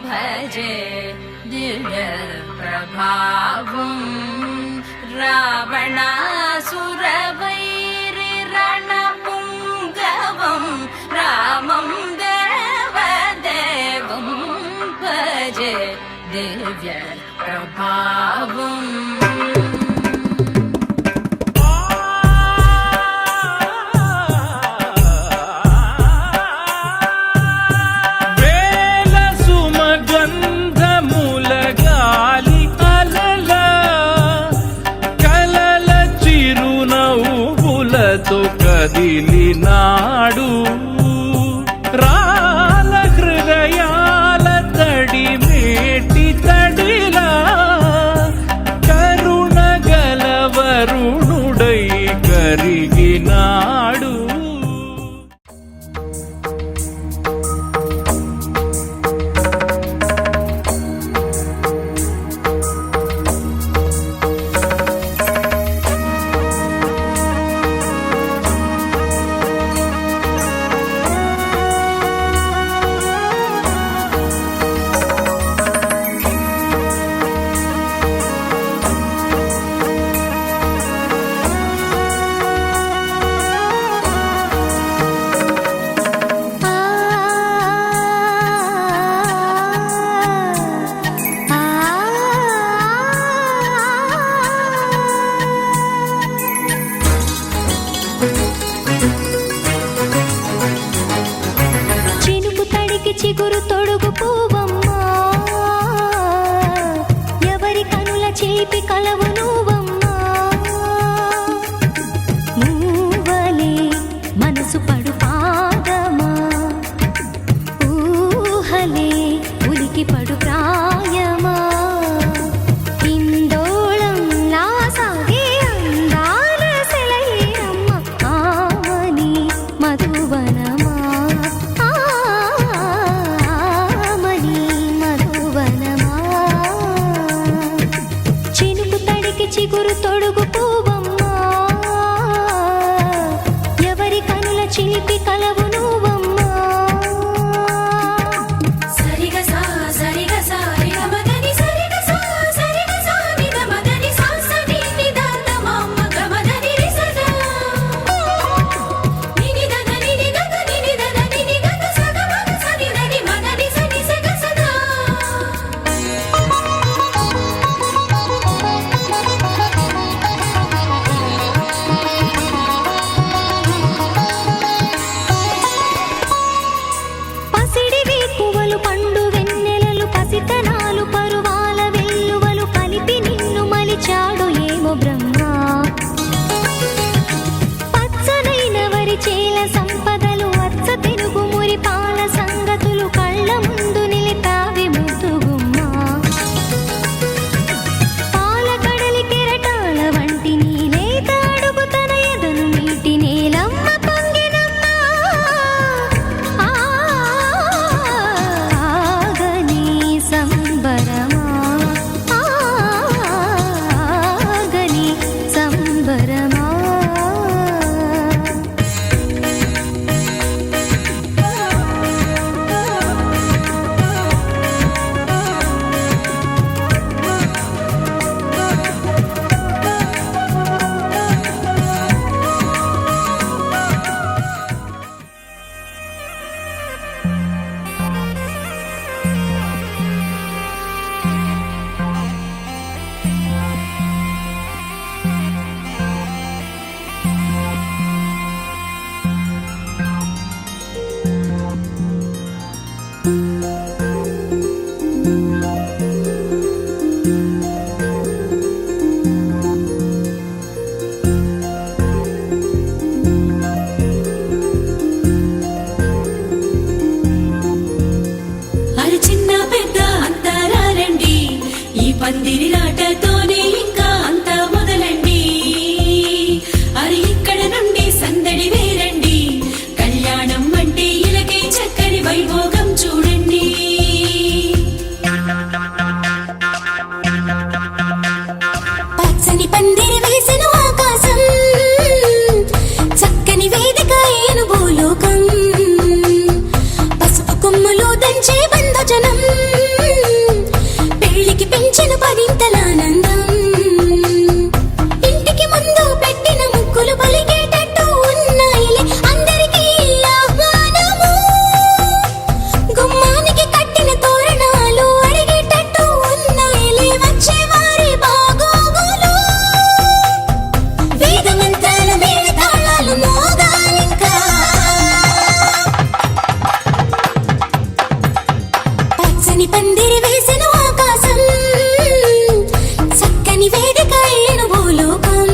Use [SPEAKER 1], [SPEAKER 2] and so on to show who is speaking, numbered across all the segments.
[SPEAKER 1] భజే దివ్య ప్రభావం రావణాసురవైరి రణపుంగవం రామం దేవదేవం భజే దివ్య ప్రభావం.
[SPEAKER 2] కదిలినాడు రాల హృదయాల తడి మేటి తడిలా కరుణ గలవరుణుడై కరిగినాడు.
[SPEAKER 3] చిగురు తొడుగు పూవమ్మా ఎవరి కనుల చేపి కలవు నువ్వమ్మా నువ్వలే మనసు పడు పాదమా ఊహలే ఉలికి పడు ప్రాయమా ఇందోళం నా సాగే అందాల సెలయేరమ్మ ఆమని మధువనమా చిగురు తొడుగు పూవమ్మా ఎవరి కనుల చిలిపి కలవు నువ్వమ్మా. సరిగా సా సరిగా సా రిగ మదని సరిగా సా సరిగా సా నిద మదని సా సని నిదాన మమ్మ గమదని రిసదా నిని దద నిని దద నిని దద నిని దద సగ మగ సని దని మదని సని సగ సదా. పండు వెన్నెలలు పసితనాలు పరువాల వెల్లువలు కలిపి నిన్ను మలిచాడు ఏమో బ్రహ్మ పచ్చనైన వరి చేల సంపదలు అచ్చ తెలుగు మురి పాల సంగతులు కళ్ళ ముందు నిలితావి ముద్దుగుమ్మ పాల కడలి కెరటాల వంటి నీలేత అడుగు తన ఎదను నీటి నేలమ్మ పందిరిలాటతోనే ఇంకా అంతా మొదలండి అరి ఇక్కడ నుండి సందడి వేరండి కళ్యాణం అంటే ఇలకే చక్కని వైభోగం చూడండి. పచ్చని పందిరి వేసిన ఆకాశం చక్కని వేదిక ఏను భూలోకం పసుపు కొమ్ములు దంచే బంధజనం పచ్చని పందిరి వేసెను ఆకాశం, చక్కని వేదిక అయ్యెను భూలోకం.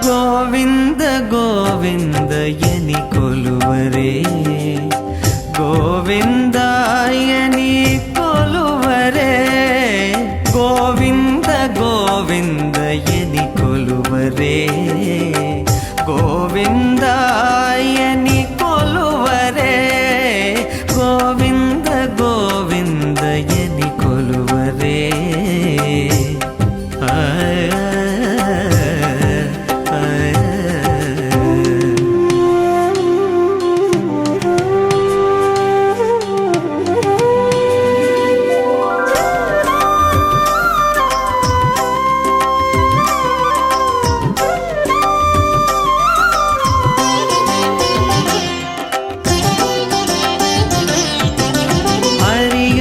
[SPEAKER 4] గోవింద గోవిందయని కొలువరే, గోవిందాయని కొలువరే, గోవింద గోవిందయని కొలువరే, గోవిందాయని కొలువరే, గోవింద గోవిందయని కొలువరే.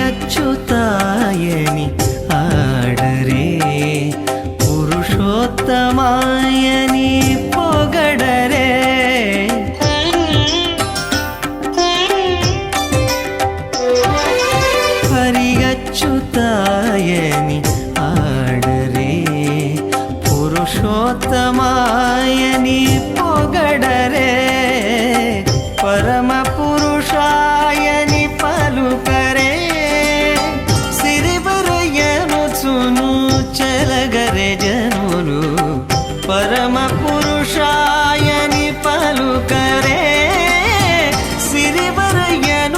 [SPEAKER 4] అచ్యుతాయని ఆడరే, పురుషోత్తమాయని పొగడరే, హరియచ్యుతాయని ఆడరే, పురుషోత్తమాయని పొగడరే, పరమ పురుషాయని పలుకరే, సిరివరయనుచును చెలగరే జనులు, పరమ పురుషాయని పలుకరే, సిరివరయనుచును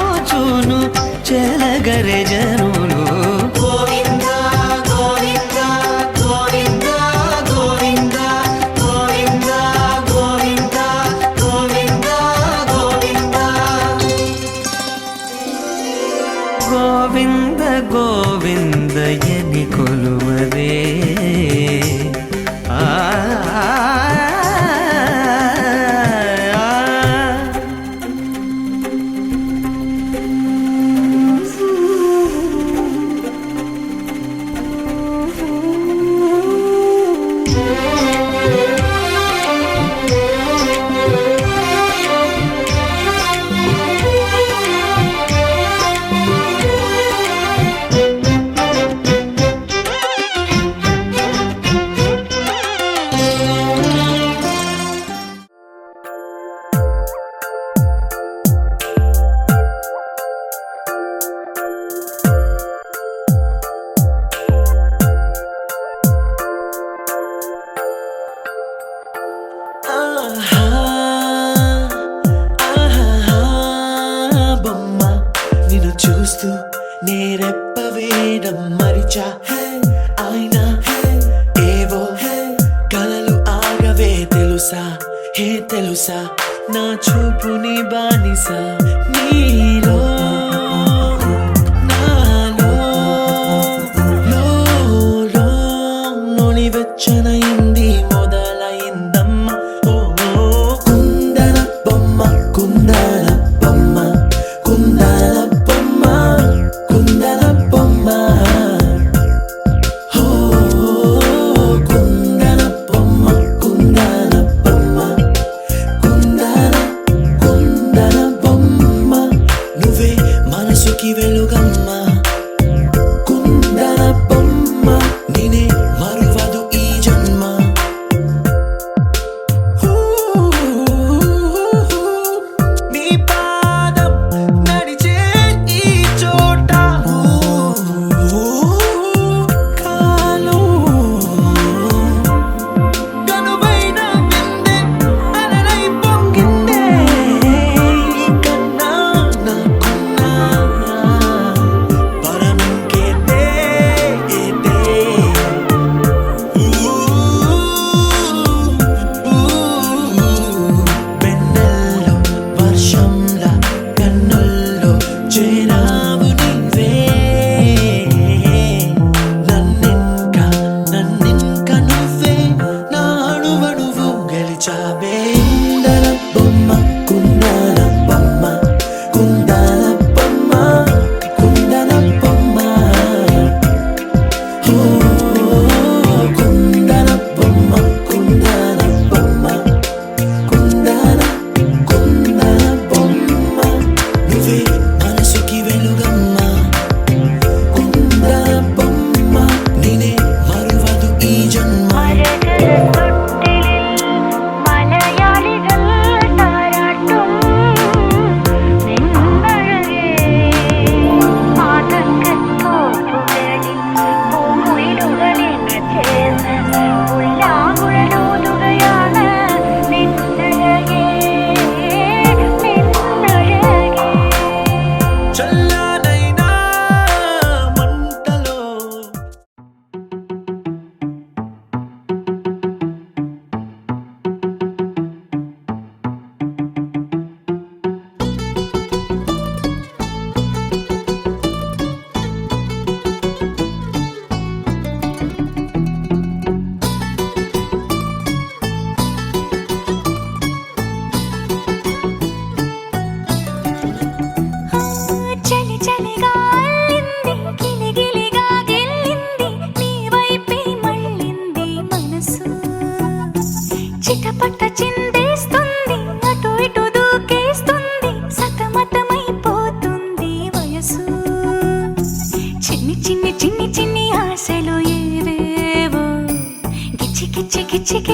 [SPEAKER 4] చెలగరే జనులు. గోవింద గోవింద గోవింద గోవింద గోవింద గోవింద గోవింద గోవింద గోవింద గోవిందయని కొలువరే.
[SPEAKER 5] బొమ్మ నిన్ను చూస్తూ నేరెప్ప వేయడం మరిచా, ఆయన ఏవో కలలు ఆగవే తెలుసా, హే తెలుసా నా చూపుని బానిస, నీలో నాలో లో నొలివెచ్చనైంది మొదలైందమ్మ. ఓ కుందన బొమ్మ కుందన బొమ్మ కుందన బొమ్మ కుందన బొమ్మ, ఓ కుందన బొమ్మ కుందన బొమ్మ కుందన కుందన బొమ్మ, నువ్వే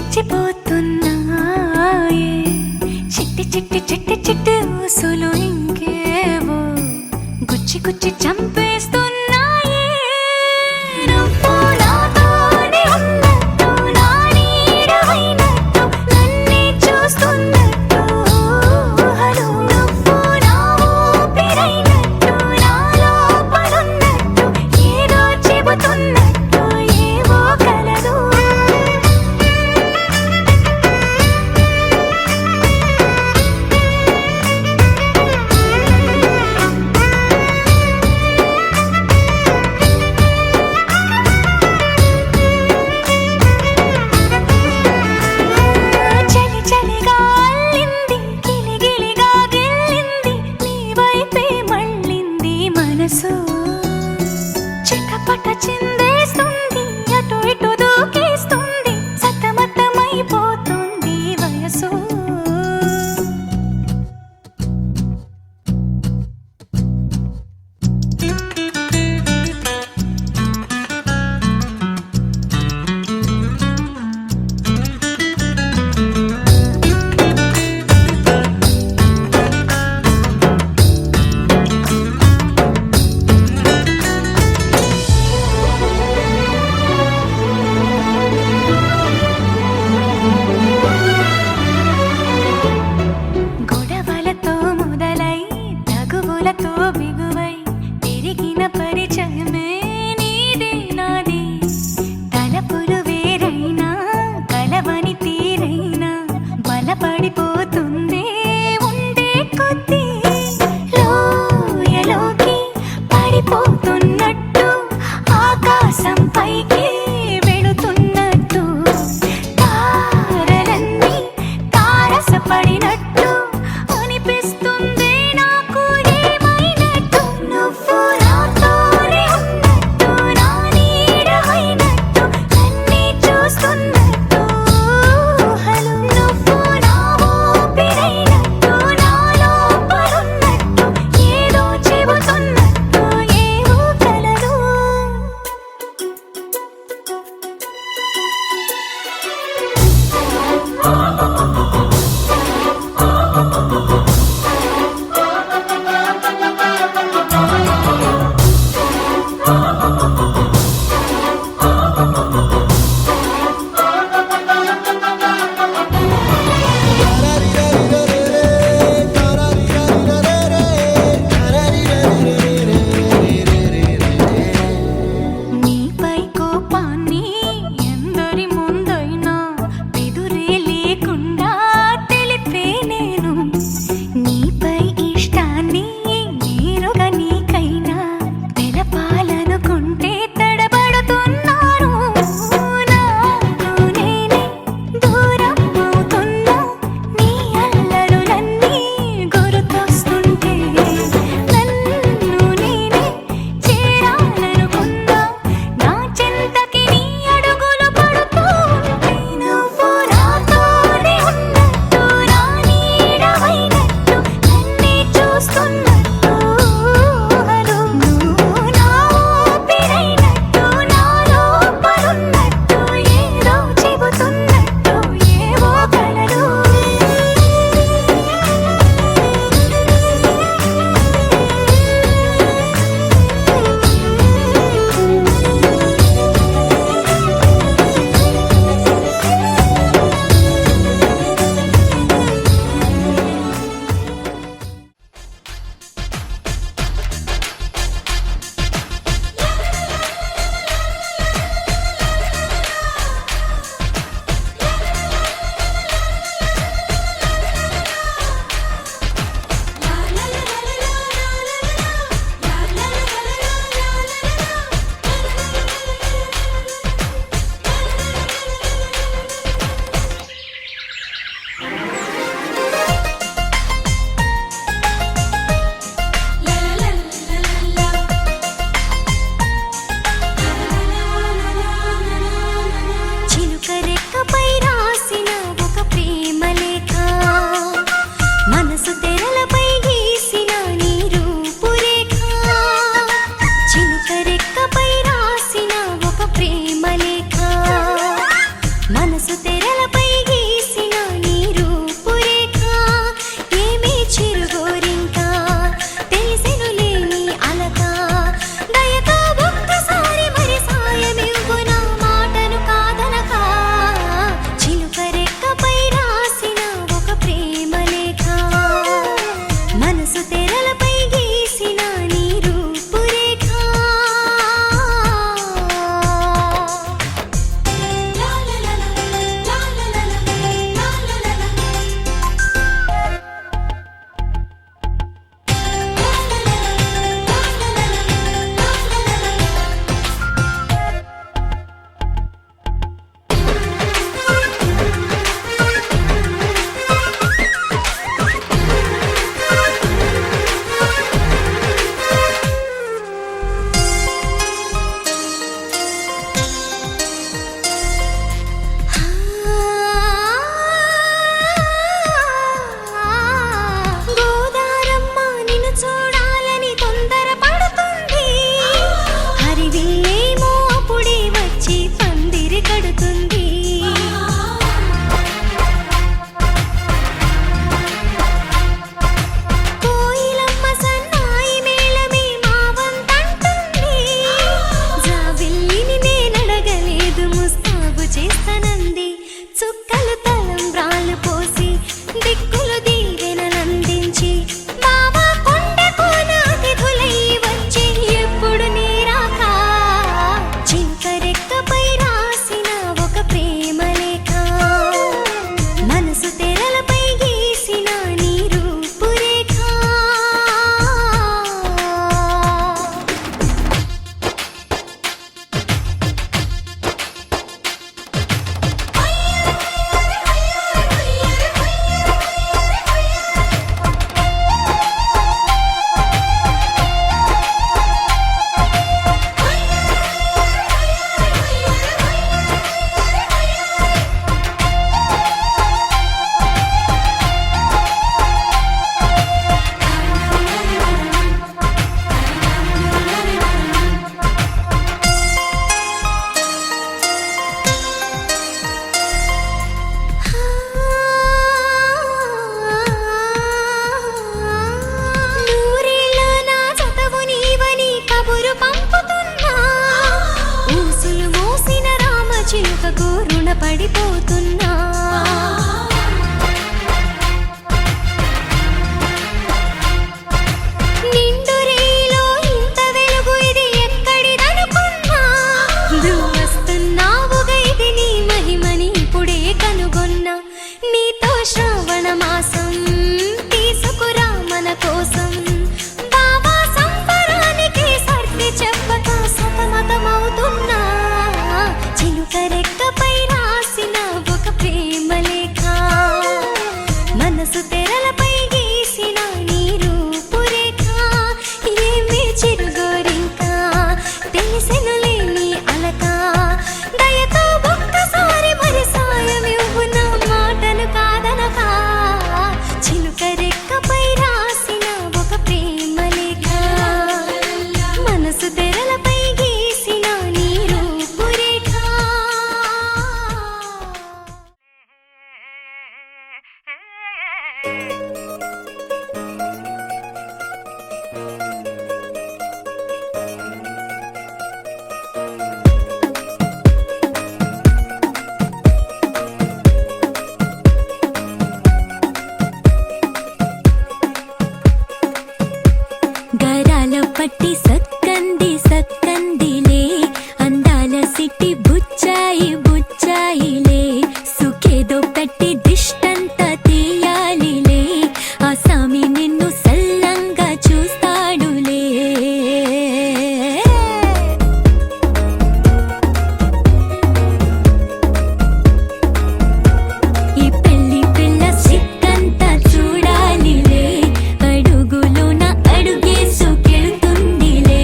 [SPEAKER 3] గిచ్చిపోతున్నాయే చిట్టి చిట్టి చిట్టి చిట్టి ఊసులు ఇంకేవో గుచ్చి గుచ్చి చంపేస్తున్నాయే నువ్వు నాతోనే ఉన్నట్టు నా నీడవైనట్టు నన్నే చూస్తున్నట్టు ఊహలు నువ్వు నా ఊపిరైనట్టు నా లోపలున్నట్టు ఏదో చెబుతున్నట్టు ఏవో కలదు బట్టి దిష్టంత తీయాలిలే ఆ సామి నిన్ను సల్లంగా చూస్తాడులే ఈ పెళ్లి పిల్ల సిక్కంతా చూడాలిలే అడుగులోన అడుగేసుకెళ్తుందిలే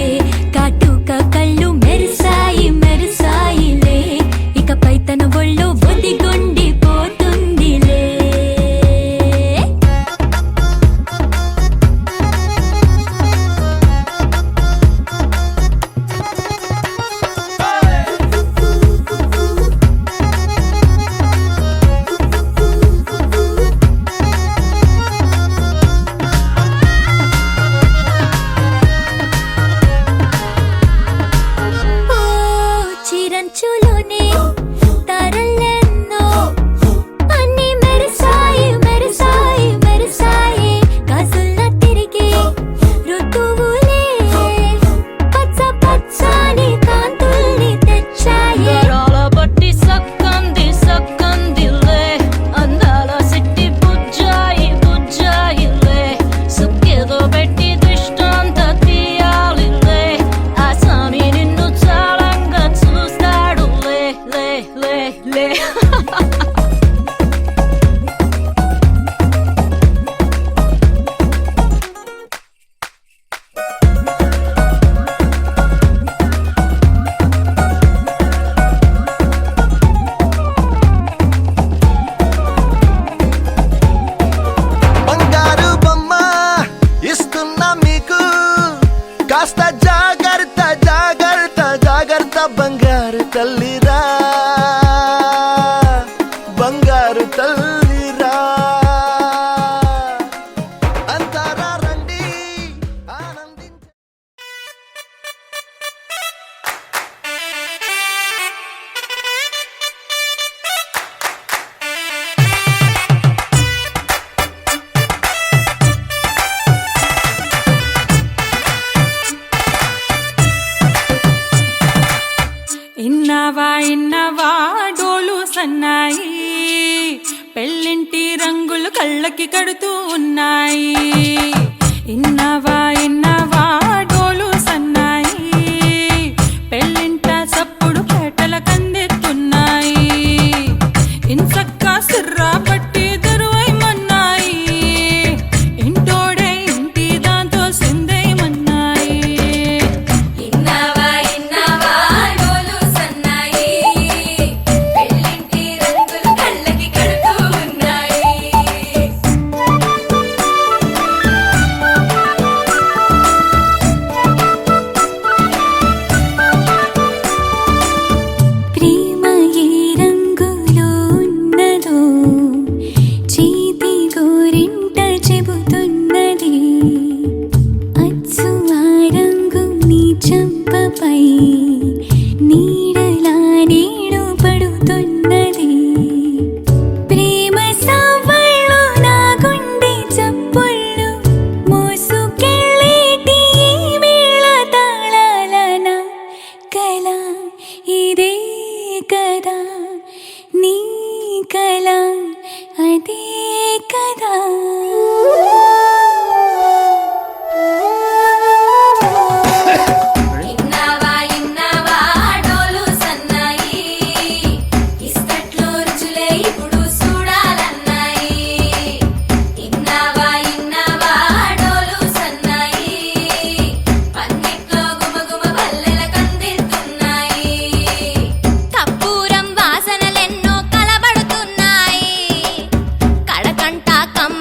[SPEAKER 3] కాటుక కళ్ళు మెరిసాయి మెరిసాయిలే ఇకపై తన ఒళ్ళో ఒదిగొండిపోతుందిలే ఓ చిరంచులోనే తారలెన్నో అన్ని మెరిసాయి మెరిసాయి మెరిసాయి కాసుల్లా తిరిగే ఋతువులే పచ్చ పచ్చని కాంతుల్ని తెచ్చాయి
[SPEAKER 1] వరాల బట్టి సక్కంది సక్కందిలే అందాల సిట్టి బుజ్జాయి బుజ్జాయిలే సుక్కేదో పెట్టి దృష్టాంత తీయాలిలే ఆ స్వామి నిన్ను చాలంగా చూస్తాడు లే లే లే లే
[SPEAKER 6] బంగారు బొమ్మ ఇస్తున్నా మీకు కాస్త జాగ్రత్త జాగ్రత్త జాగ్రత్త బంగారు తల్లిరా బంగారు తల్లిరా అంతారా రండి ఆనందించ
[SPEAKER 2] ఇన్నవా ఇన్నవా డోలు సన్నాయి పెళ్ళింటి రంగులు కళ్ళకి కడుతూ ఉన్నాయి ఇన్నవా ఇన్నవా డోలు సన్నాయి పెళ్ళింట సప్పుడు పేటల కందెత్తున్నాయి ఇన్సక్క సిర్రా పట్టి దరువైమన్నాయి ఇంటోడే ఇంటి దాంతో సిందేయమన్నాయి
[SPEAKER 3] ఇన్నవా ఇన్నవా డోలు సన్నాయి పెళ్ళింటి రంగులు కళ్ళకి కడుతూ ఉన్నాయి ప్రేమ ఏ రంగులో ఉన్నదో చేతి గోరింట చెబుతున్నది అచ్చు ఆ రంగు నీ చెంపపై నీడలా నీడు పడుతున్నది ప్రేమ సవ్వళ్ళు నా గుండె చప్పుళ్ళు మోసుకెళ్ళేటి ఈ మేళ తాళాలన కల ఇదే కదా నీ కల అదే కదా ఇన్నవా ఇన్నవా డోలు సన్నాయి ఇస్తట్లో రుచులే ఇప్పుడు చూడాలన్నాయి ఇన్నవా ఇన్నవా డోలు సన్నాయి పన్నిట్లో గుమగుమ పల్లెల కందిస్తున్నాయి కర్పూరం వాసనలెన్నో కలబడుతున్నాయి కడకంట కమ్మ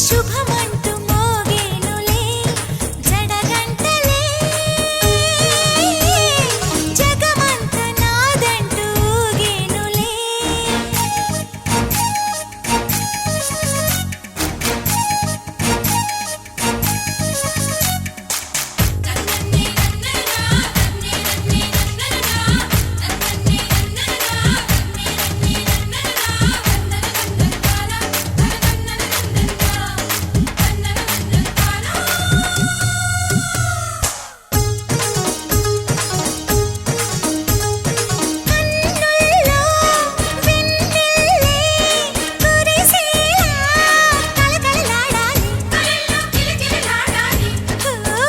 [SPEAKER 3] శుభమంటూ మోగేనులే జడగంటలే జగమంత నాదంటూ ఊగేనులే కన్నుల్లో వెన్నెల్లే కురిసేలా కలకలలాడాలి కలల్లో కిలకిలలాడాలి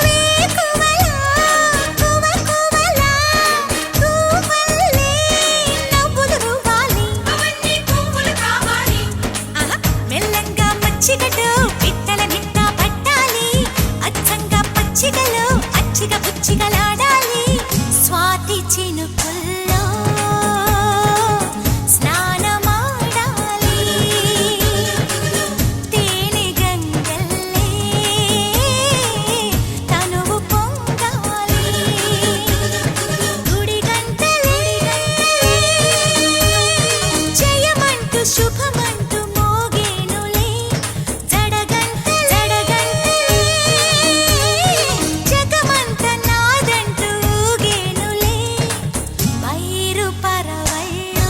[SPEAKER 3] వేకువలో కువకువలా కువల్లే నవ్వులు రువ్వాలి అవన్నీ పువ్వులు కావాలి మెల్లంగా మచ్చిగటు పిట్టల నిట్ట పట్టాలి అచ్చంగా పచ్చిగలు అచ్చిగా పుచ్చిగలాడాలి స్వాతి చినుకుల్లో స్నానమాడాలి తేనె గంగల్లే తనువు పొంగాలి గుడి గంటలే జయమంటూ శుభమంటూ మోగేనులే జడగంటలే జగమంత నాదంటూ ఊగేనులే పైరు పరవళ్ళు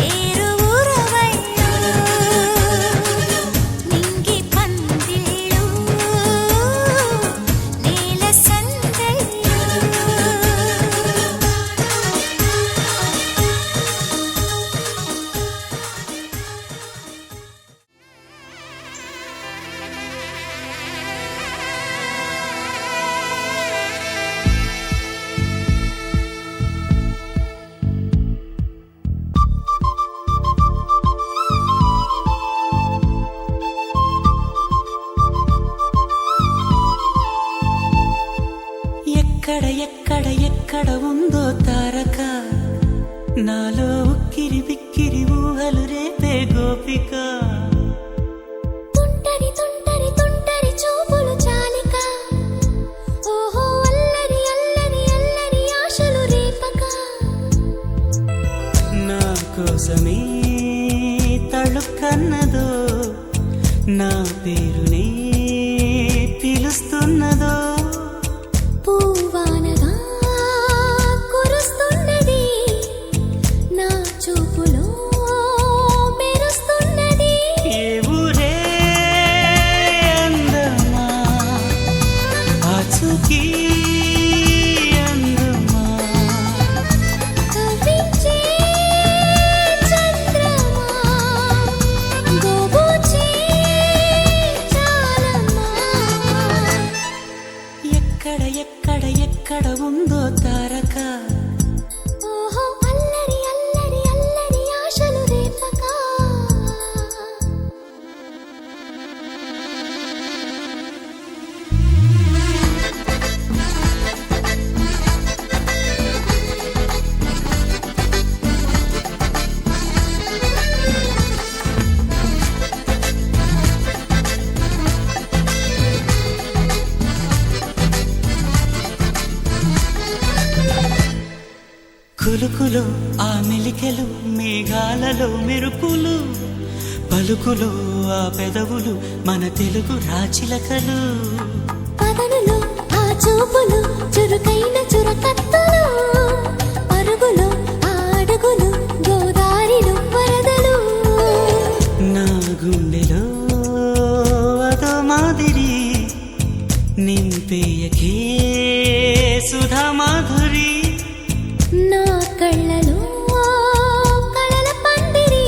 [SPEAKER 3] ఏరు ఊరవళ్ళు నింగి పందిళ్ళు నేల సందళ్ళు
[SPEAKER 4] ఎక్కడ ఉందో తారక నాలో ఉక్కిరి బిక్కిరి ఊహలు రేపే గోపిక
[SPEAKER 3] తుంటరి తుంటరి తుంటరి చూపులు చాలిక ఓహో అల్లరి అల్లరి అల్లరి ఆశలు రేపక
[SPEAKER 4] నా కోసమే తళుక్కన్నదో నా పేరునే పిలుస్తున్నదో
[SPEAKER 3] పూవానగా కురుస్తున్నది నా చూపులో మెరుస్తున్నది
[SPEAKER 4] ఏ ఊరే అందమా ఆచూకీ అందమా
[SPEAKER 3] కవ్వించే చంద్రమా గోబూచే చాలమ్మా
[SPEAKER 4] ఎక్కడ ఉందో తారక
[SPEAKER 3] ఓహో అల్లరి అల్లరి అల్లరి ఆశలు రేపక
[SPEAKER 4] కులుకులో ఆ మెలికెలు మేఘాలలో మెరుపులు పలుకులో ఆ పెదవులు మన తెలుగు రాచిలకలు
[SPEAKER 3] పదనులో ఆ చూపులు చురుకైన చురకత్తులు పరుగులో ఆ అడుగులు గోదారిలో వరదలు
[SPEAKER 4] నా గుండెలో అదో మాదిరి నింపేయకే సుధా మాధురి
[SPEAKER 3] నా కళ్ళలో కళల పందిరి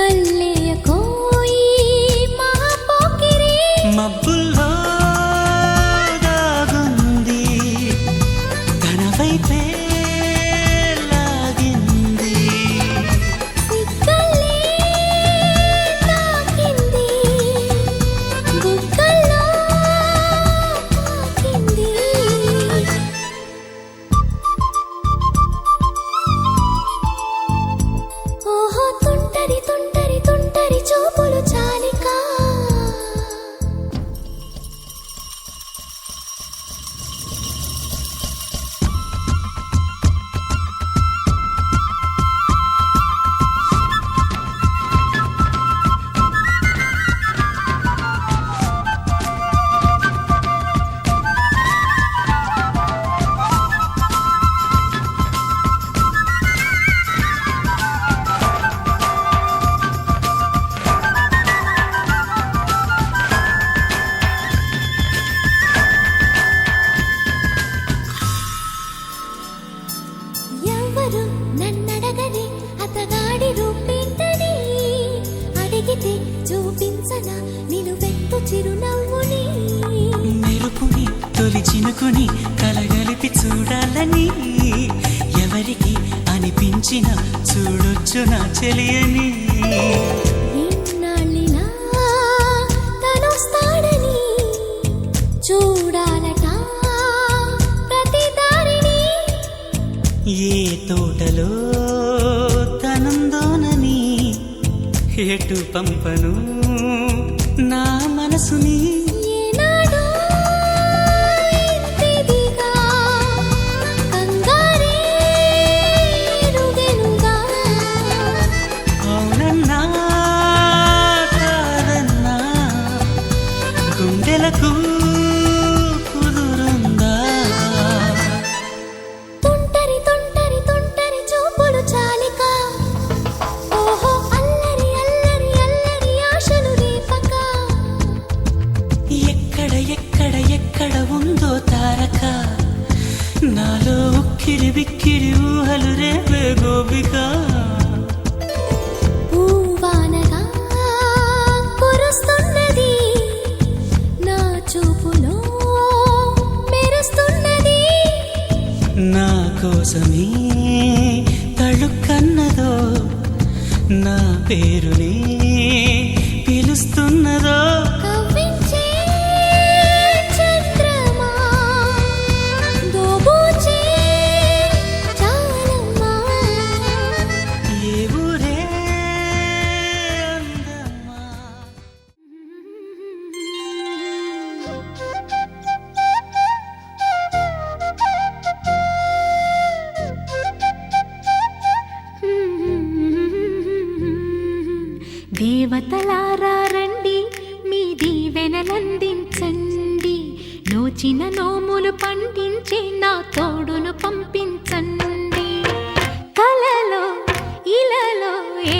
[SPEAKER 3] అల్లేయ కోయి మహాపోకిరి
[SPEAKER 4] మబ్బుల్లో దాగుంది తన వైపే లాగింది
[SPEAKER 3] సిగ్గలే తాకింది బుగ్గల్లో తాకింది పూసన నిలువెత్తు చిరునవ్వుని
[SPEAKER 4] మెరుపుని తొలి చినుకుని కలగలిపి చూడాలని ఎవరికి అనిపించిన చూడొచ్చు నా చెలియని
[SPEAKER 3] ఎన్నాళ్ళినా తనొస్తాడని చూడాలట ప్రతి దారిని
[SPEAKER 4] ఏ తోటలో తనందోనని ఎటు పంపను నా మనసుని
[SPEAKER 3] ఏనాడో ఇంతిదిగా కంగారేరుగెనుగా
[SPEAKER 4] అవునన్నా కాదన్నా గుండెలకు కుదురుందా
[SPEAKER 3] తుంటరి తుంటరి తుంటరి చూపులు చాలిక ఓహో అల్లరి అల్లరి అల్లరి ఆశలు రేపక
[SPEAKER 4] ఎక్కడ ఎక్కడ ఎక్కడ ఉందో తారక నాలో ఉక్కిరి బిక్కిరి ఊహలు రేపే గోపిక
[SPEAKER 3] పూవానగా కురుస్తున్నది నా చూపులో మెరుస్తున్నది
[SPEAKER 4] నా కోసమే తళుక్కన్నదో నా పేరుని పిలుస్తున్నదో
[SPEAKER 3] కవ్వించే చంద్రమా దోబూచే చాలమ్మా
[SPEAKER 4] ఏ ఊరే అందమ్మా
[SPEAKER 2] దేవతలారా రండి మీ దీవెనలందించండి నోచిన నోములు పండించే నా తోడును పంపించండి కలలో ఇలలో ఏ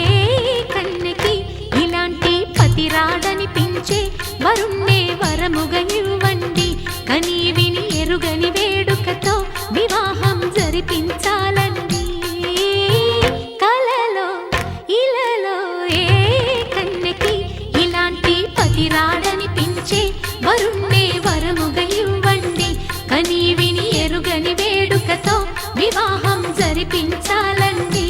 [SPEAKER 2] కన్నెకి ఇలాంటి పతి రాడనిపించే వరుణ్ణే వరముగా ఇవ్వండి కని విని ఎరుగని వేడుకతో వివాహం జరిపించాలండి కలలో ఇలలో ఏ కన్నెకి ఇలాంటి పతి రాడనిపించే వరుణ్ణే వరముగా ఇవ్వండి కని విని ఎరుగని వేడుకతో వివాహం జరిపించాలండి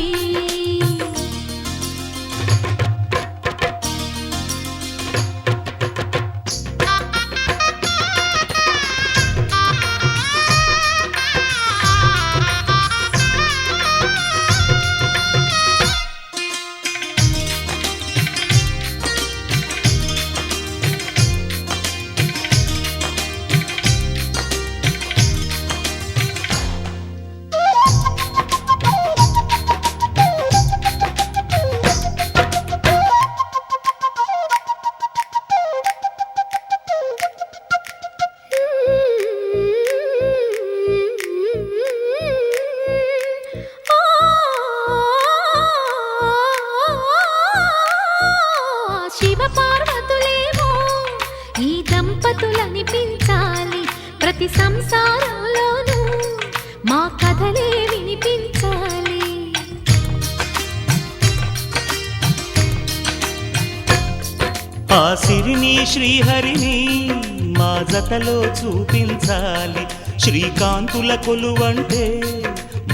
[SPEAKER 2] శివ పార్వతులేమో ఈ దంపతులనిపించాలి ప్రతి సంసారంలోనూ మా కథలే వినిపించాలి
[SPEAKER 4] ఆ సిరిని శ్రీహరిని మా జతలో చూపించాలి శ్రీకాంతుల కొలువంటే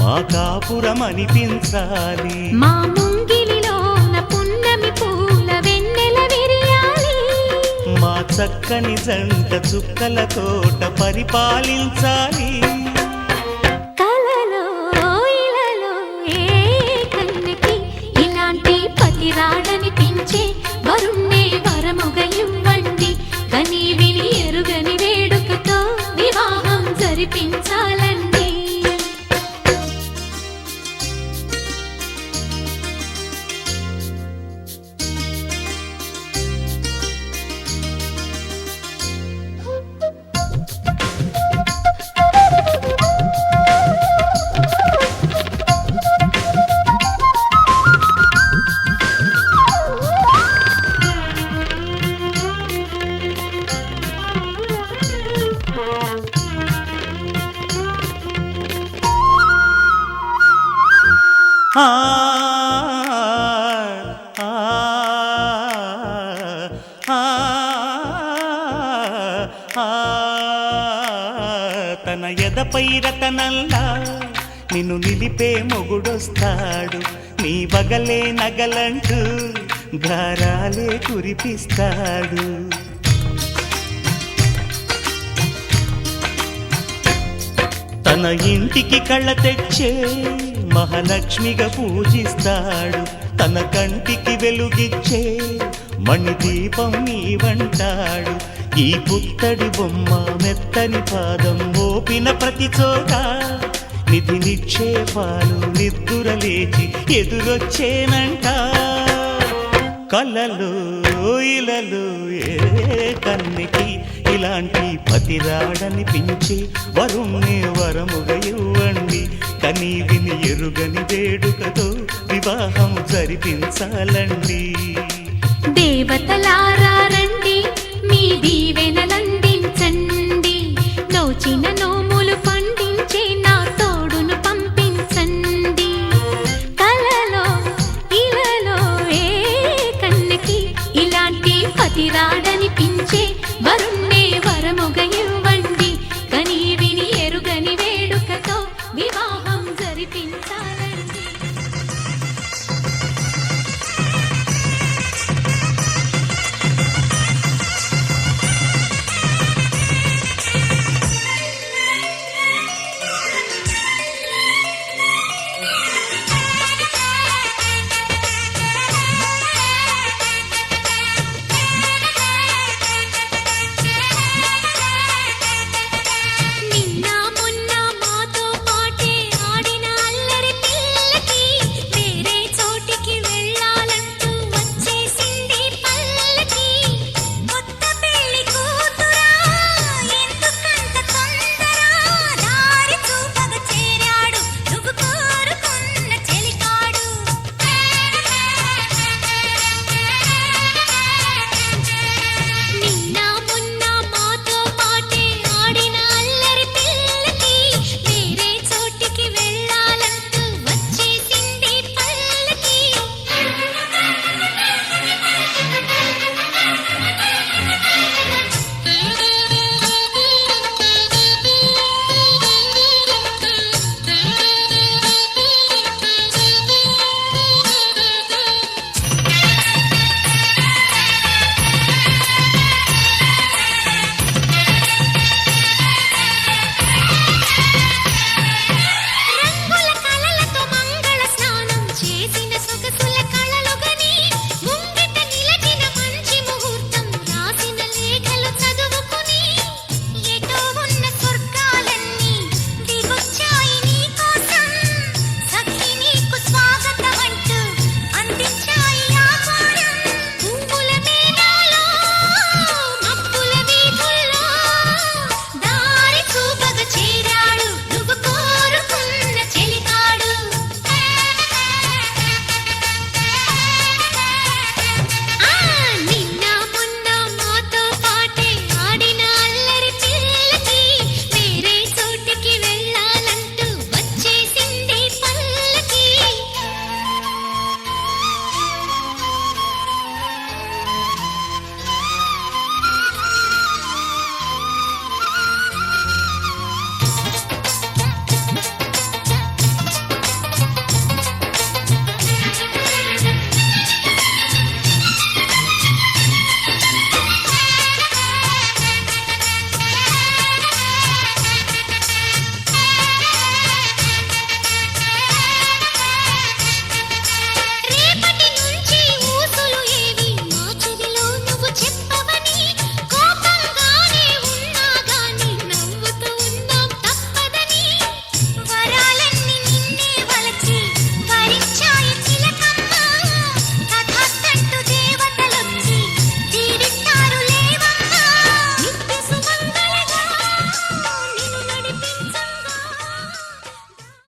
[SPEAKER 4] మా కాపురం అనిపించాలి
[SPEAKER 2] మా ముంగిలిలోన పున్నమి పూల వెన్నెల విరియాలి
[SPEAKER 4] మా చక్కని జంట చుక్కల తోట పరిపాలించాలి
[SPEAKER 2] కలలో ఇలలో ఏ కన్నెకి ఇలాంటి పతి రాడనిపించే వరుణ్ణే వరముగా ఇవ్వండి కని విని ఎరుగని వేడుకతో వివాహం జరిపించాలండి
[SPEAKER 4] ఆ, ఆ, తన ఎదపై రతనల్లా నిన్ను నిలిపే మొగుడొస్తాడు, నీ బగలే నగలంటూ గారాలే కురిపిస్తాడు. తన ఇంటికి కళ్ళ తెచ్చే మహాలక్ష్మిగా పూజిస్తాడు, తన కంటికి వెలుగిచ్చే మణిదీపం నీవంటాడు. ఈ పుత్తడి బొమ్మ మెత్తని పాదం మోపిన ప్రతి చోట నిధి నిక్షేపాలు నిద్దురలేచి ఎదురొచ్చేనంట. కలలో ఇలలో ఏ కన్నికి ఇలాంటి పతిరాడనిపించి వరుణ్ణి వరముగా ఇవ్వండి, కని విని ఎరుగని వేడుకతో వివాహం జరిపించాలండి.
[SPEAKER 2] దేవతలారా రండి, మీ దీవెనలందించండి, నోచిన నోములు పండించే నా తోడును పంపించండి. కలలో ఇలలో ఏ కన్నకి ఇలాంటి పతిరాడనిపించే